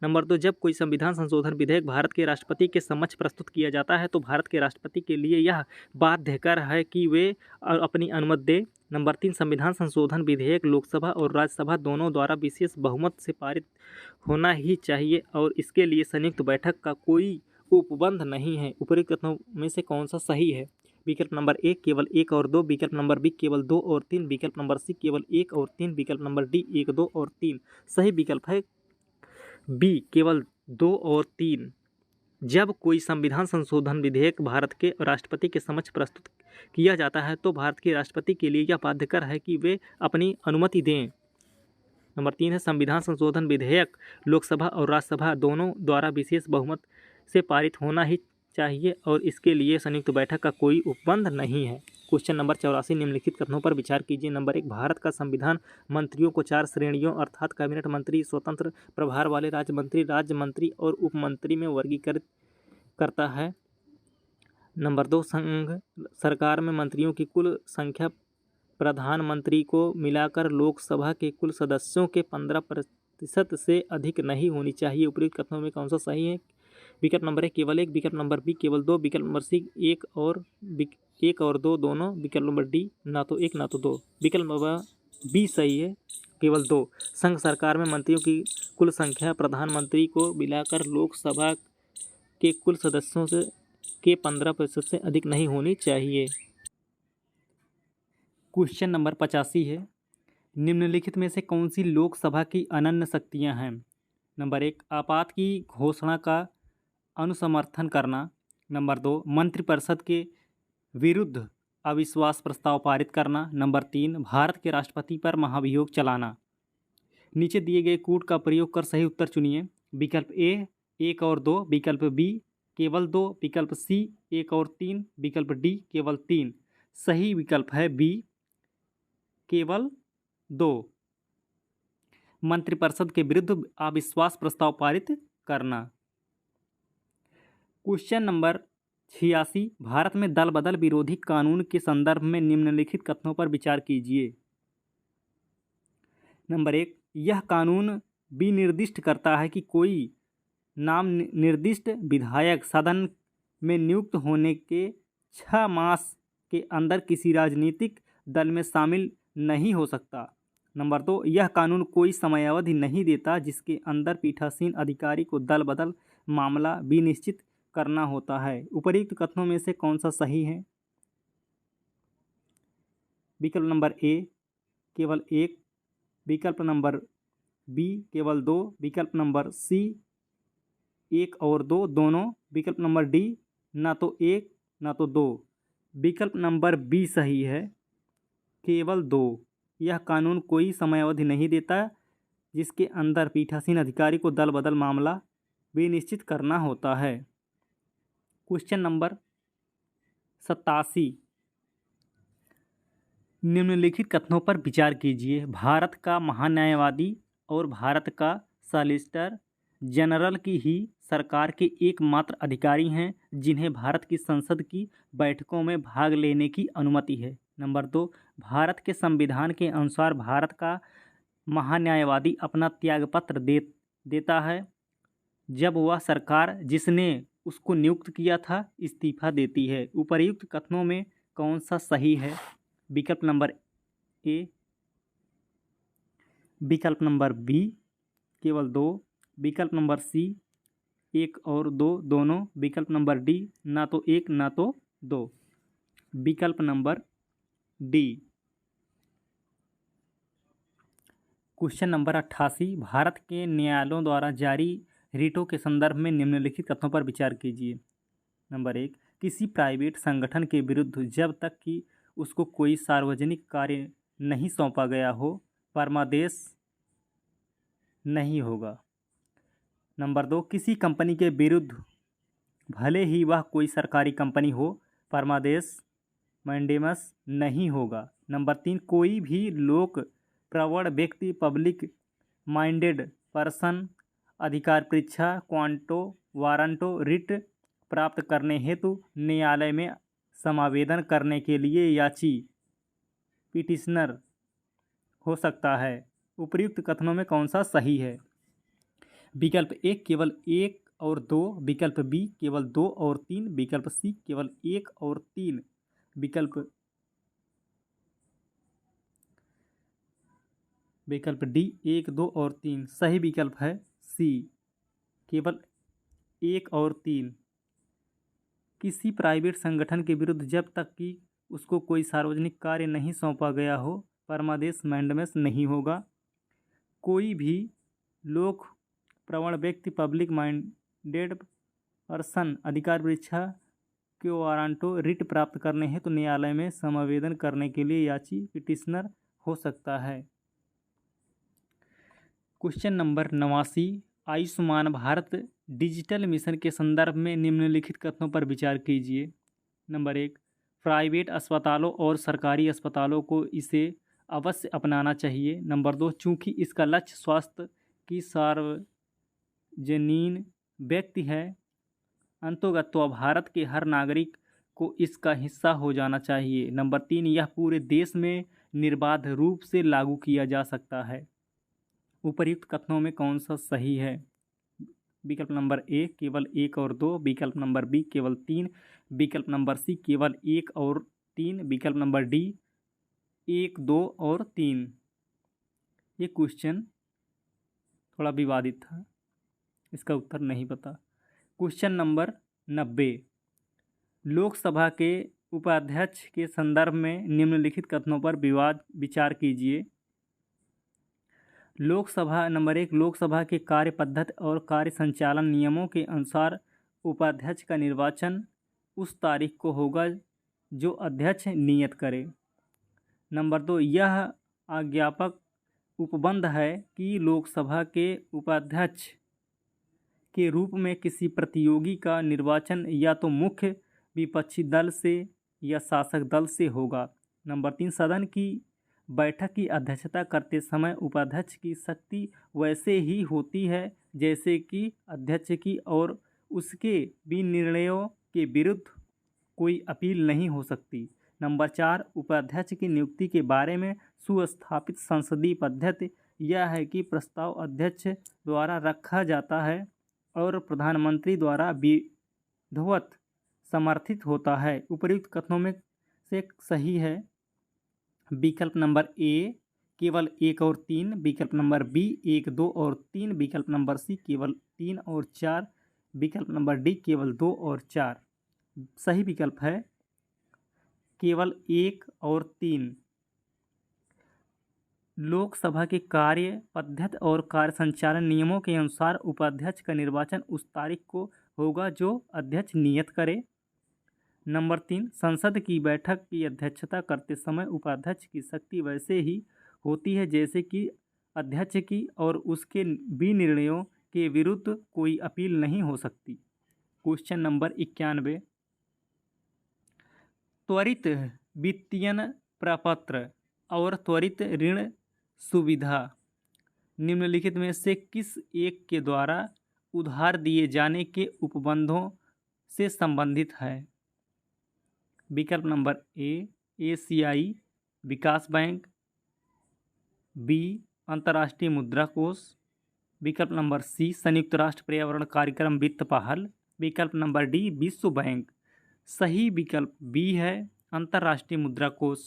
नंबर 2, जब कोई संविधान संशोधन विधेयक भारत के राष्ट्रपति के समक्ष प्रस्तुत किया जाता है तो भारत के राष्ट्रपति के लिए यह बाध्यकर है कि वे अपनी अनुमति दें। नंबर 3, संविधान संशोधन विधेयक लोकसभा और राज्यसभा दोनों द्वारा विशेष बहुमत से पारित होना ही चाहिए और इसके लिए संयुक्त बैठक का कोई उपबंध नहीं है। उपरोक्त कथनों में से कौन सा सही है? विकल्प नंबर 1 केवल 1 और 2, विकल्प नंबर बी केवल 2 और 3, विकल्प नंबर सी केवल 1 और 3, विकल्प नंबर डी 1, 2 और 3। सही विकल्प है बी केवल 2 और 3। जब कोई संविधान संशोधन विधेयक भारत के राष्ट्रपति के समक्ष प्रस्तुत किया जाता है तो भारत के राष्ट्रपति के लिए यह बाध्यकर है कि वे अपनी अनुमति दें। नंबर 3 है संविधान संशोधन विधेयक लोकसभा और राज्यसभा दोनों द्वारा विशेष बहुमत से पारित होना ही चाहिए और इसके लिए संयुक्त बैठक का कोई उपबंध नहीं है। क्वेश्चन नंबर 84, निम्नलिखित कथनों पर विचार कीजिए। नंबर 1, भारत का संविधान मंत्रियों को 4 श्रेणियों अर्थात कैबिनेट मंत्री, स्वतंत्र प्रभार वाले राज्य मंत्री और उप मंत्री में वर्गीकृत करता है। नंबर 2, संघ सरकार में मंत्रियों की कुल संख्या प्रधानमंत्री को मिलाकर लोकसभा के कुल सदस्यों के 15% से अधिक नहीं होनी चाहिए। उपरोक्त कथनों में कौन सा सही है? विकल्प नंबर 1 केवल 1, विकल्प नंबर बी केवल 2, विकल्प नंबर सी 1 और 2 दोनों, विकल्प नंबर डी ना तो 1 ना तो 2। विकल्प नंबर बी सही है, केवल 2। संघ सरकार में मंत्रियों की कुल संख्या प्रधानमंत्री को मिलाकर लोकसभा के कुल सदस्यों से के 15% से अधिक नहीं होनी चाहिए। क्वेश्चन नंबर 85 है, निम्नलिखित में से कौन सी लोकसभा की अनन्य शक्तियां हैं? नंबर 1, आपात की घोषणा का अनुसमर्थन करना। नंबर 2, मंत्रिपरिषद के विरुद्ध अविश्वास प्रस्ताव पारित करना। नंबर 3, भारत के राष्ट्रपति पर महाभियोग चलाना। नीचे दिए गए कूट का प्रयोग कर सही उत्तर चुनिए। विकल्प ए 1 और 2, विकल्प बी केवल 2, विकल्प सी 1 और 3, विकल्प डी केवल 3। सही विकल्प है बी केवल 2, मंत्रिपरिषद के विरुद्ध अविश्वास प्रस्ताव पारित करना। क्वेश्चन नंबर 86, भारत में दल बदल विरोधी कानून के संदर्भ में निम्नलिखित कथनों पर विचार कीजिए। नंबर 1, यह कानून विनिर्दिष्ट करता है कि कोई नाम निर्दिष्ट विधायक सदन में नियुक्त होने के 6 मास के अंदर किसी राजनीतिक दल में शामिल नहीं हो सकता। नंबर 2, यह कानून कोई समयावधि नहीं देता जिसके अंदर पीठासीन अधिकारी को दल बदल मामला विनिश्चित करना होता है। उपर्युक्त कथनों में से कौन सा सही है? विकल्प नंबर ए केवल 1, विकल्प नंबर बी केवल 2, विकल्प नंबर सी 1 और 2 दोनों, विकल्प नंबर डी ना तो 1 ना तो 2। विकल्प नंबर बी सही है, केवल 2। यह कानून कोई समयावधि नहीं देता जिसके अंदर पीठासीन अधिकारी को दल बदल मामला विनिश्चित करना होता है। क्वेश्चन नंबर 87, निम्नलिखित कथनों पर विचार कीजिए। भारत का महान्यायवादी और भारत का सॉलिसिटर जनरल की ही सरकार के एकमात्र अधिकारी हैं जिन्हें भारत की संसद की बैठकों में भाग लेने की अनुमति है। नंबर 2, भारत के संविधान के अनुसार भारत का महान्यायवादी अपना त्यागपत्र देता है जब वह सरकार जिसने उसको नियुक्त किया था इस्तीफा देती है। उपर्युक्त कथनों में कौन सा सही है? विकल्प नंबर ए, विकल्प नंबर बी केवल 2, विकल्प नंबर सी 1 और 2 दोनों, विकल्प नंबर डी ना तो 1 ना तो 2। विकल्प number D. Question number 88, Bharat के न्यायालयों द्वारा जारी रिटों के संदर्भ में निम्नलिखित कथनों पर विचार कीजिए। नंबर 1, किसी प्राइवेट संगठन के विरुद्ध जब तक कि उसको कोई सार्वजनिक कार्य नहीं सौंपा गया हो परमादेश नहीं होगा। नंबर 2, किसी कंपनी के विरुद्ध भले ही वह कोई सरकारी कंपनी हो परमादेश मैंडेमस नहीं होगा। नंबर 3, कोई भी लोक प्रवण व्यक्ति पब्लिक माइंडेड पर्सन अधिकार परीक्षा क्वांटो वारंटो रिट प्राप्त करने हेतु न्यायालय में समावेदन करने के लिए याची पिटिशनर हो सकता है। उपर्युक्त कथनों में कौन सा सही है? विकल्प ए केवल 1 और 2, विकल्प बी केवल 2 और 3, विकल्प सी केवल 1 और 3, विकल्प डी 1, 2 और 3। सही विकल्प है सी, केवल 1 और 3। किसी प्राइवेट संगठन के विरुद्ध जब तक कि उसको कोई सार्वजनिक कार्य नहीं सौंपा गया हो परमादेश मैंडेमस नहीं होगा। कोई भी लोक प्रवण व्यक्ति पब्लिक माइंडेड पर्सन अधिकार परीक्षा के वारंटो रिट प्राप्त करने हेतु न्यायालय में समावेदन करने के लिए याची पिटिशनर हो सकता है। Question number 89, Ayushman Bharat digital mission के संदर्भ में निम्नलिखित कथनों पर विचार कीजिए। नंबर 1, प्राइवेट अस्पतालों और सरकारी अस्पतालों को इसे अवश्य अपनाना चाहिए। नंबर 2, चूँकि इसका लक्ष्य स्वास्थ्य की सार्वजनीन व्यक्ति है अंतोगत्वा भारत के हर नागरिक को इसका हिस्सा हो जाना चाहिए। नंबर 3, यह पूरे देश में निर्बाध रूप से लागू किया जा सकता है। उपर्युक्त कथनों में कौन सा सही है? विकल्प नंबर ए केवल 1 और 2, विकल्प नंबर बी केवल 3, विकल्प नंबर सी केवल 1 और 3, विकल्प नंबर डी 1, 2 और 3। ये क्वेश्चन थोड़ा विवादित था, इसका उत्तर नहीं पता। क्वेश्चन नंबर 90, लोकसभा के उपाध्यक्ष के संदर्भ में निम्नलिखित कथनों पर विचार कीजिए। लोकसभा नंबर 1, लोकसभा के कार्य पद्धति और कार्य संचालन नियमों के अनुसार उपाध्यक्ष का निर्वाचन उस तारीख को होगा जो अध्यक्ष नियत करे। नंबर 2, यह आज्ञापक उपबंध है कि लोकसभा के उपाध्यक्ष के रूप में किसी प्रतियोगी का निर्वाचन या तो मुख्य विपक्षी दल से या शासक दल से होगा। नंबर 3, सदन की बैठक की अध्यक्षता करते समय उपाध्यक्ष की शक्ति वैसे ही होती है जैसे कि अध्यक्ष की और उसके विनिर्णयों के विरुद्ध कोई अपील नहीं हो सकती। नंबर 4, उपाध्यक्ष की नियुक्ति के बारे में सुस्थापित संसदीय पद्धति यह है कि प्रस्ताव अध्यक्ष द्वारा रखा जाता है और प्रधानमंत्री द्वारा विधिवत समर्थित होता है। उपर्युक्त कथनों में से सही है विकल्प नंबर ए केवल 1 और 3, विकल्प नंबर बी 1, 2 और 3, विकल्प नंबर सी केवल 3 और 4, विकल्प नंबर डी केवल 2 और 4। सही विकल्प है केवल 1 और 3। लोकसभा के कार्य पद्धति और कार्य संचालन नियमों के अनुसार उपाध्यक्ष का निर्वाचन उस तारीख को होगा जो अध्यक्ष नियत करे। नंबर 3, संसद की बैठक की अध्यक्षता करते समय उपाध्यक्ष की शक्ति वैसे ही होती है जैसे कि अध्यक्ष की और उसके विनिर्णयों के विरुद्ध कोई अपील नहीं हो सकती। क्वेश्चन नंबर 91, त्वरित वित्तीयन प्रपत्र और त्वरित ऋण सुविधा निम्नलिखित में से किस एक के द्वारा उधार दिए जाने के उपबंधों से संबंधित है? विकल्प नंबर ए एशियाई विकास बैंक, बी अंतर्राष्ट्रीय मुद्रा कोष, विकल्प नंबर सी संयुक्त राष्ट्र पर्यावरण कार्यक्रम वित्त पहल, विकल्प नंबर डी विश्व बैंक। सही विकल्प बी है अंतर्राष्ट्रीय मुद्रा कोष।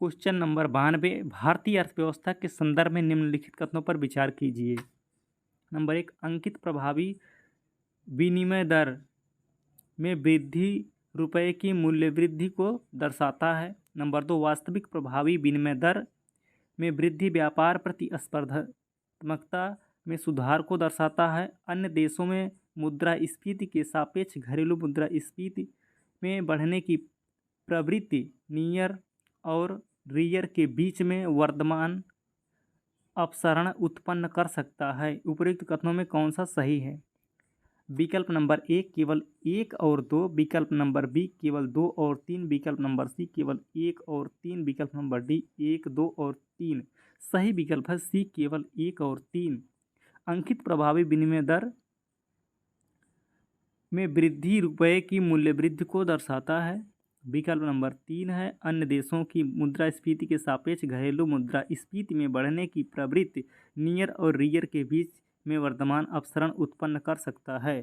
क्वेश्चन नंबर 92, भारतीय अर्थव्यवस्था के संदर्भ में निम्नलिखित कथनों पर विचार कीजिए। नंबर 1, अंकित प्रभावी विनिमय दर में वृद्धि रुपये की मूल्य वृद्धि को दर्शाता है। नंबर 2, वास्तविक प्रभावी विनिमय दर में वृद्धि व्यापार प्रतिस्पर्धात्मकता में सुधार को दर्शाता है। अन्य देशों में मुद्रास्फीति के सापेक्ष घरेलू मुद्रास्फीति में बढ़ने की प्रवृत्ति नियर और रियर के बीच में वर्तमान अपसरण उत्पन्न कर सकता है। उपर्युक्त कथनों में कौन सा सही है? विकल्प नंबर ए केवल 1 और 2, विकल्प नंबर बी केवल 2 और 3, विकल्प नंबर सी केवल 1 और 3, विकल्प नंबर डी 1, 2 और 3। सही विकल्प है सी केवल 1 और 3। अंकित प्रभावी विनिमय दर में वृद्धि रुपये की मूल्य वृद्धि को दर्शाता है। विकल्प नंबर 3 है अन्य देशों की मुद्रास्फीति के सापेक्ष घरेलू मुद्रास्फीति में बढ़ने की प्रवृत्ति नियर और रियर के बीच में वर्तमान अपसरण उत्पन्न कर सकता है।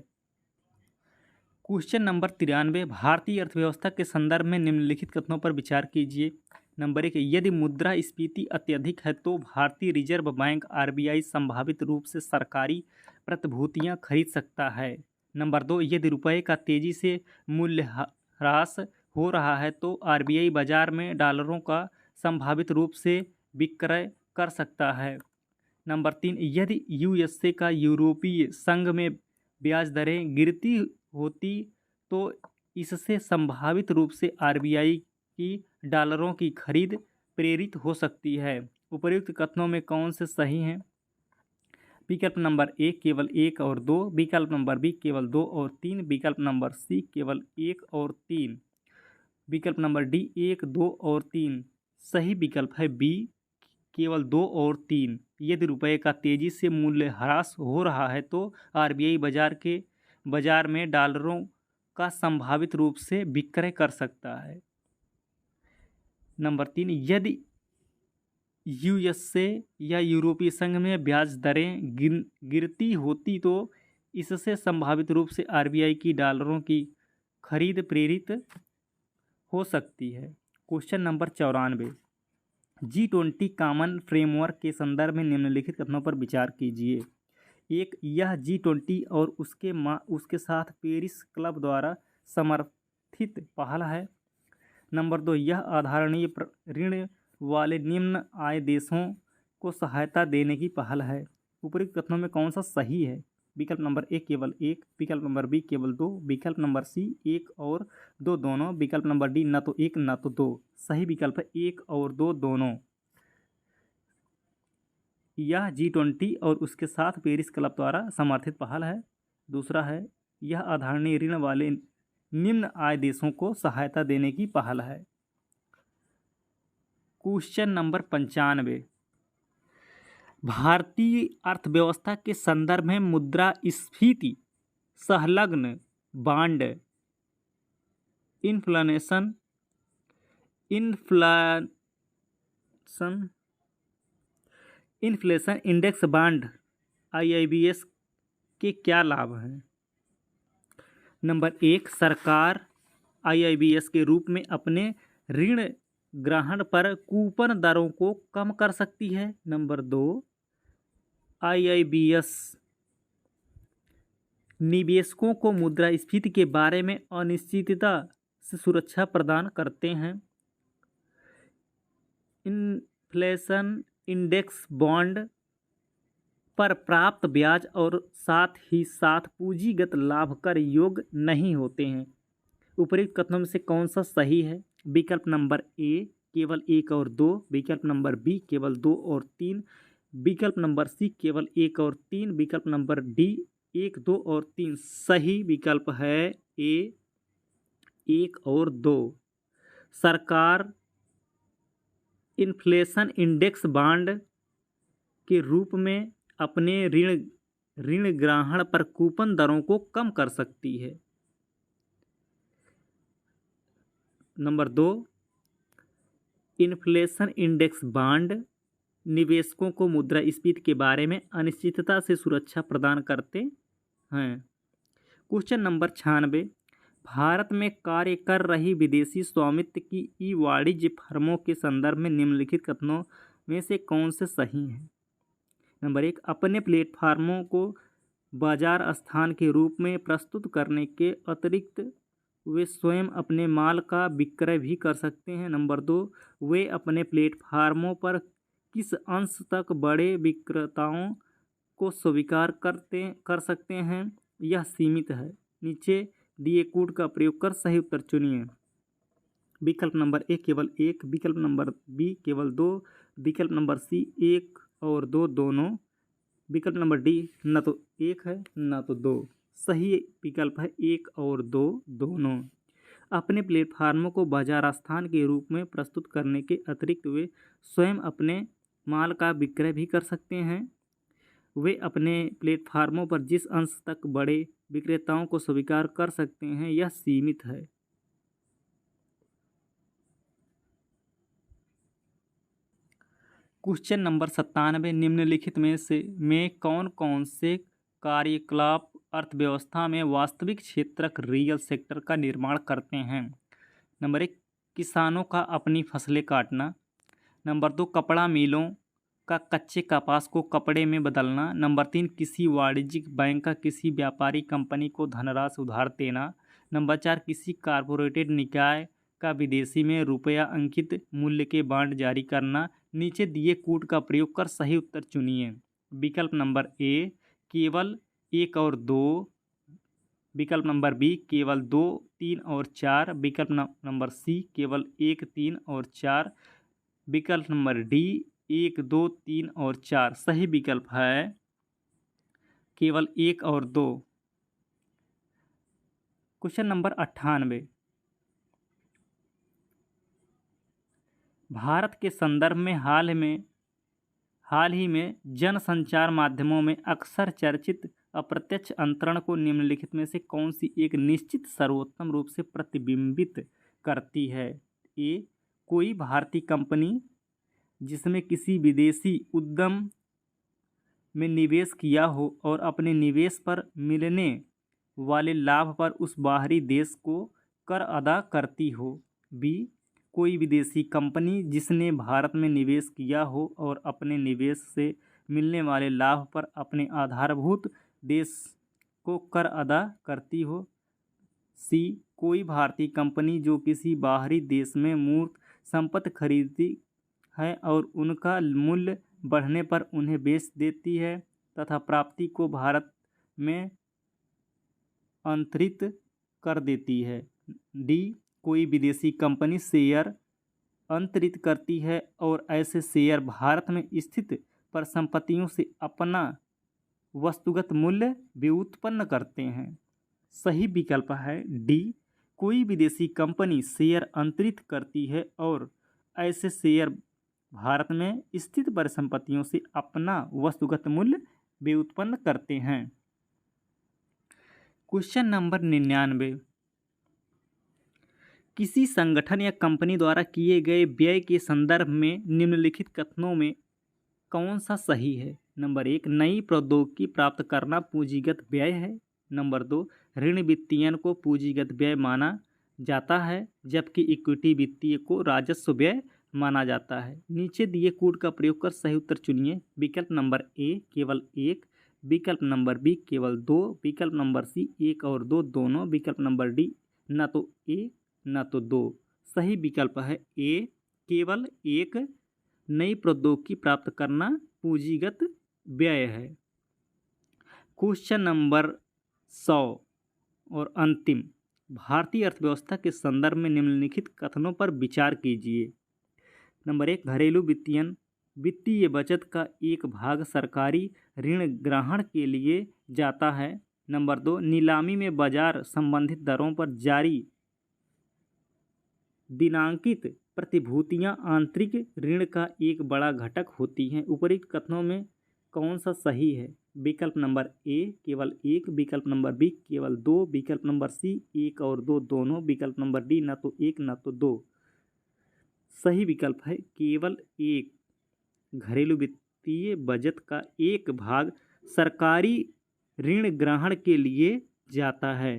क्वेश्चन नंबर 93, भारतीय अर्थव्यवस्था के संदर्भ में निम्नलिखित कथनों पर विचार कीजिए। नंबर 1, यदि मुद्रास्फीति अत्यधिक है तो भारतीय रिजर्व बैंक आरबीआई संभावित रूप से सरकारी प्रतिभूतियां खरीद सकता है। नंबर 2, यदि रुपये का तेजी से मूल्य ह्रास हो रहा है तो आरबीआई बाजार में डॉलरों का संभावित रूप से विक्रय कर सकता है। नंबर 3, यदि यूएसए का यूरोपीय संघ में ब्याज दरें गिरती होती तो इससे संभावित रूप से आरबीआई की डॉलरों की खरीद प्रेरित हो सकती है। उपर्युक्त कथनों में कौन से सही हैं? विकल्प नंबर ए केवल 1 और 2, विकल्प नंबर बी केवल 2 और 3, विकल्प नंबर सी केवल 1 और 3, विकल्प नंबर डी 1, 2 और 3। सही विकल्प है बी केवल 2 और 3। यदि रुपये का तेजी से मूल्य ह्रास हो रहा है तो आरबीआई बाजार में डॉलरों का संभावित रूप से विक्रय कर सकता है। नंबर 3, यदि यूएसए या यूरोपीय संघ में ब्याज दरें गिरती होती तो इससे संभावित रूप से आरबीआई की डॉलरों की खरीद प्रेरित हो सकती है। Question number 94, G20 common framework के संदर्भ में निम्नलिखित कथनों पर विचार कीजिए। 1, यह G20 और उसके साथ पेरिस क्लब द्वारा समर्थित पहल है। नंबर 2, यह आधारणीय ऋण वाले निम्न आय देशों को सहायता देने की पहल है। उपरोक्त कथनों में कौन सा सही है? विकल्प नंबर ए केवल 1, विकल्प नंबर बी केवल 2, विकल्प नंबर सी 1 और 2 दोनों, विकल्प नंबर डी न तो 1 न तो 2। सही विकल्प है 1 और 2 दोनों। यह G20 और उसके साथ पेरिस क्लब द्वारा समर्थित पहल है। दूसरा है यह आधारणीय ऋण वाले निम्न आय देशों को सहायता देने की पहल है। क्वेश्चन नंबर 95, भारतीय अर्थव्यवस्था के संदर्भ में मुद्रास्फीति संलग्न bond inflation index bond IIBS के क्या लाभ हैं? नंबर 1, सरकार IIBS के रूप में अपने ऋण ग्रहण पर कूपन दरों को कम कर सकती है। नंबर 2, IIBS निवेशकों को मुद्रास्फीति के बारे में अनिश्चितता से सुरक्षा प्रदान करते हैं। इन्फ्लेशन इंडेक्स बॉन्ड पर प्राप्त ब्याज और साथ ही साथ पूंजीगत लाभ कर योग्य नहीं होते हैं। उपरोक्त कथनों में से कौन सा सही है? विकल्प नंबर ए केवल 1 और 2, विकल्प नंबर बी केवल 2 और 3, विकल्प नंबर सी केवल 1 और 3, विकल्प नंबर डी 1, 2 और 3। सही विकल्प है ए 1 और 2। सरकार इन्फ्लेशन इंडेक्स बॉन्ड के रूप में अपने ऋण ग्रहण पर कूपन दरों को कम कर सकती है। नंबर 2, इन्फ्लेशन इंडेक्स बॉन्ड निवेशकों को मुद्रास्फीति के बारे में अनिश्चितता से सुरक्षा प्रदान करते हैं। क्वेश्चन नंबर 96, भारत में कार्य कर रही विदेशी स्वामित्व की ई-वाणिज्य फर्मों के संदर्भ में निम्नलिखित कथनों में से कौन से सही हैं? नंबर 1, अपने प्लेटफार्मों को बाजार स्थान के रूप में प्रस्तुत करने के अतिरिक्त वे स्वयं अपने माल का विक्रय भी कर सकते हैं। नंबर 2, वे अपने प्लेटफार्मों पर किस अंश तक बड़े विक्रेताओं को स्वीकार कर सकते हैं, यह सीमित है। नीचे दिए कोड का प्रयोग कर सही उत्तर चुनिए। विकल्प नंबर ए केवल 1, विकल्प नंबर बी केवल 2, विकल्प नंबर सी 1 और दो दोनों। विकल्प नंबर डी न तो एक है न तो दो। सही विकल्प है एक और दो दोनों। अपने प्लेटफार्मों को बाजार स्थान के रूप में प्रस्तुत करने के अतिरिक्त वे स्वयं अपने माल का विक्रय भी कर सकते हैं। वे अपने प्लेटफार्मों पर जिस अंश तक बड़े विक्रेताओं को स्वीकार कर सकते हैं यह सीमित है। क्वेश्चन नंबर 97, निम्नलिखित में कौन कौन से कार्यकलाप अर्थव्यवस्था में वास्तविक क्षेत्रक रियल सेक्टर का निर्माण करते हैं? नंबर 1, किसानों का अपनी फसलें काटना। नंबर 2, कपड़ा मिलों का कच्चे कपास को कपड़े में बदलना। नंबर 3, किसी वाणिज्यिक बैंक का किसी व्यापारी कंपनी को धनराशि उधार देना। नंबर 4, किसी कारपोरेटेड निकाय का विदेशी में रुपया अंकित मूल्य के बांड जारी करना। नीचे दिए कूट का प्रयोग कर सही उत्तर चुनिए। विकल्प नंबर ए केवल एक और दो। विकल्प नंबर बी केवल 2, 3 और 4। विकल्प नंबर सी केवल 1, 3 और 4। विकल्प नंबर डी 1, 2, 3 और 4। सही विकल्प है केवल 1 और 2। क्वेश्चन नंबर 98, भारत के संदर्भ में हाल ही में जनसंचार माध्यमों में अक्सर चर्चित अप्रत्यक्ष अंतरण को निम्नलिखित में से कौन सी एक निश्चित सर्वोत्तम रूप से प्रतिबिंबित करती है? ए, कोई भारतीय कंपनी जिसमें किसी विदेशी उद्यम में निवेश किया हो और अपने निवेश पर मिलने वाले लाभ पर उस बाहरी देश को कर अदा करती हो। बी, कोई विदेशी कंपनी जिसने भारत में निवेश किया हो और अपने निवेश से मिलने वाले लाभ पर अपने आधारभूत देश को कर अदा करती हो। सी, कोई भारतीय कंपनी जो किसी बाहरी देश में मूर्त संपत्ति खरीदती है और उनका मूल्य बढ़ने पर उन्हें बेच देती है तथा प्राप्ति को भारत में अंतरित कर देती है। डी, कोई विदेशी कंपनी शेयर अंतरित करती है और ऐसे शेयर भारत में स्थित परिसंपत्तियों से अपना वस्तुगत मूल्य व्युत्पन्न करते हैं। सही विकल्प है डी, कोई विदेशी कंपनी शेयर अंतरित करती है और ऐसे शेयर भारत में स्थित परिसंपत्तियों से अपना वस्तुगत मूल्य व्युत्पन्न करते हैं। क्वेश्चन नंबर 99, किसी संगठन या कंपनी द्वारा किए गए व्यय के संदर्भ में निम्नलिखित कथनों में कौन सा सही है? नंबर 1, नई प्रौद्योगिकी प्राप्त करना पूंजीगत व्यय है। नंबर 2, ऋण वित्तीयन को पूंजीगत व्यय माना जाता है जबकि इक्विटी वित्तीय को राजस्व व्यय माना जाता है। नीचे दिए कूट का प्रयोग कर सही उत्तर चुनिए। विकल्प नंबर ए केवल 1। विकल्प नंबर बी केवल 2। विकल्प नंबर सी 1 और 2 दोनों। विकल्प नंबर डी न तो 1 न तो 2। सही विकल्प है ए केवल 1। नई प्रौद्योगिकी प्राप्त करना पूंजीगत व्यय है। क्वेश्चन नंबर 100 और अंतिम, भारतीय अर्थव्यवस्था के संदर्भ में निम्नलिखित कथनों पर विचार कीजिए। नंबर 1, घरेलू वित्तीय बचत का एक भाग सरकारी ऋण ग्रहण के लिए जाता है। नंबर 2, नीलामी में बाजार संबंधित दरों पर जारी दिनांकित प्रतिभूतियां आंतरिक ऋण का एक बड़ा घटक होती हैं। उपरोक्त कथनों में कौन सा सही है? विकल्प नंबर ए केवल 1। विकल्प नंबर बी केवल 2। विकल्प नंबर सी 1 और 2 दोनों। विकल्प नंबर डी न तो 1 न तो 2। सही विकल्प है केवल 1। घरेलू वित्तीय बचत का एक भाग सरकारी ऋण ग्रहण के लिए जाता है।